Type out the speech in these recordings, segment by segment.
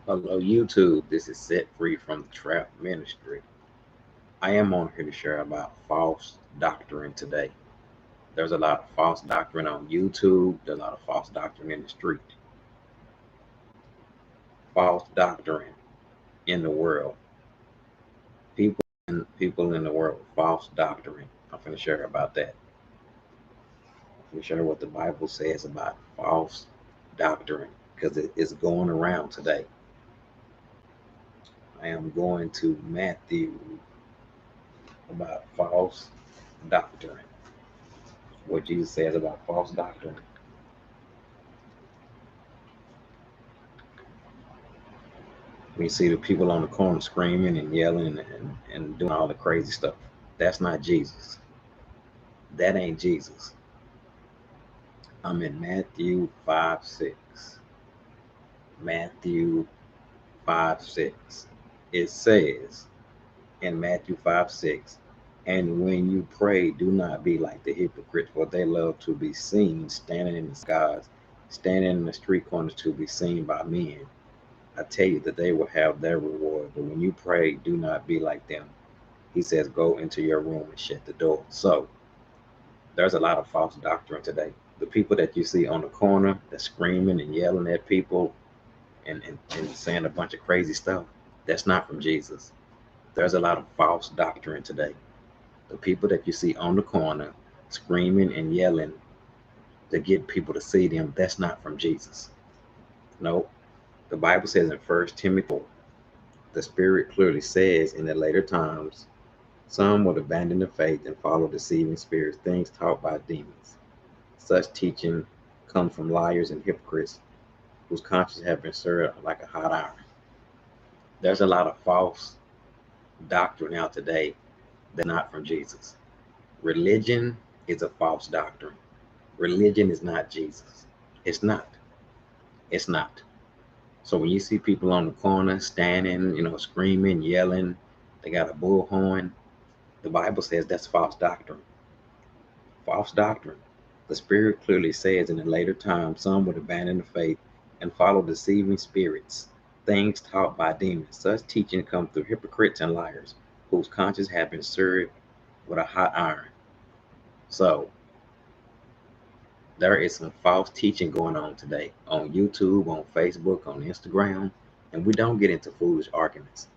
Hello, YouTube. This is Set Free from the Trap Ministry. I am on here to share about false doctrine today. There's a lot of false doctrine on YouTube. There's a lot of false doctrine in the street. False doctrine in the world. People in the world. False doctrine. I'm going to share about that. I'm going to share what the Bible says about false doctrine because it is going around today. I am going to Matthew about false doctrine. What Jesus says about false doctrine. We see the people on the corner screaming and yelling and doing all the crazy stuff. That's not Jesus. That ain't Jesus. I'm in Matthew 5 6. Matthew 5 6. It says in Matthew 5 6, and when you pray, do not be like the hypocrites, for they love to be seen standing in the skies, standing in the street corners to be seen by men. I tell you that they will have their reward. But when you pray, do not be like them. He says, go into your room and shut the door. So there's a lot of false doctrine today. The people that you see on the corner that's screaming and yelling at people and saying a bunch of crazy stuff, that's not from Jesus. There's a lot of false doctrine today. The people that you see on the corner screaming and yelling to get people to see them, that's not from Jesus. No, the Bible says in 1 Timothy 4, the Spirit clearly says in the later times, some would abandon the faith and follow deceiving spirits, things taught by demons. Such teaching comes from liars and hypocrites whose consciences have been stirred like a hot iron. There's a lot of false doctrine out today that's not from Jesus. Religion is a false doctrine. Religion is not Jesus. It's not. It's not. So when you see people on the corner standing, screaming, yelling, they got a bullhorn, the Bible says that's false doctrine. False doctrine. The Spirit clearly says in the later times some would abandon the faith and follow deceiving spirits, things taught by demons. Such teaching comes through hypocrites and liars, whose conscience have been served with a hot iron. So there is some false teaching going on today on YouTube, on Facebook, on Instagram, and we don't get into foolish arguments.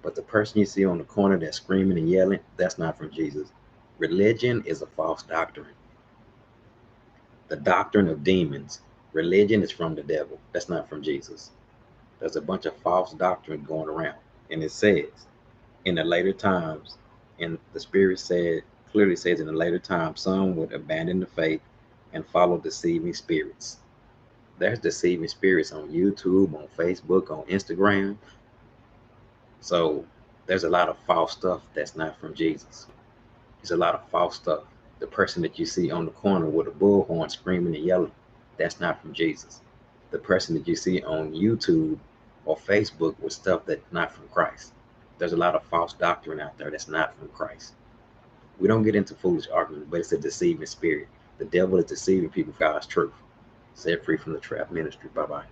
But the person you see on the corner that's screaming and yelling, that's not from Jesus. Religion is a false doctrine. The doctrine of demons. Religion is from the devil. That's not from Jesus. There's a bunch of false doctrine going around. And it says in the later times, and the Spirit clearly says in the later times, some would abandon the faith and follow deceiving spirits. There's deceiving spirits on YouTube, on Facebook, on Instagram. So there's a lot of false stuff that's not from Jesus. There's a lot of false stuff. The person that you see on the corner with a bullhorn screaming and yelling, that's not from Jesus. The person that you see on YouTube or Facebook with stuff that's not from Christ. There's a lot of false doctrine out there that's not from Christ. We don't get into foolish arguments, but it's a deceiving spirit. The devil is deceiving people for God's truth. Set free from the trap ministry. Bye bye.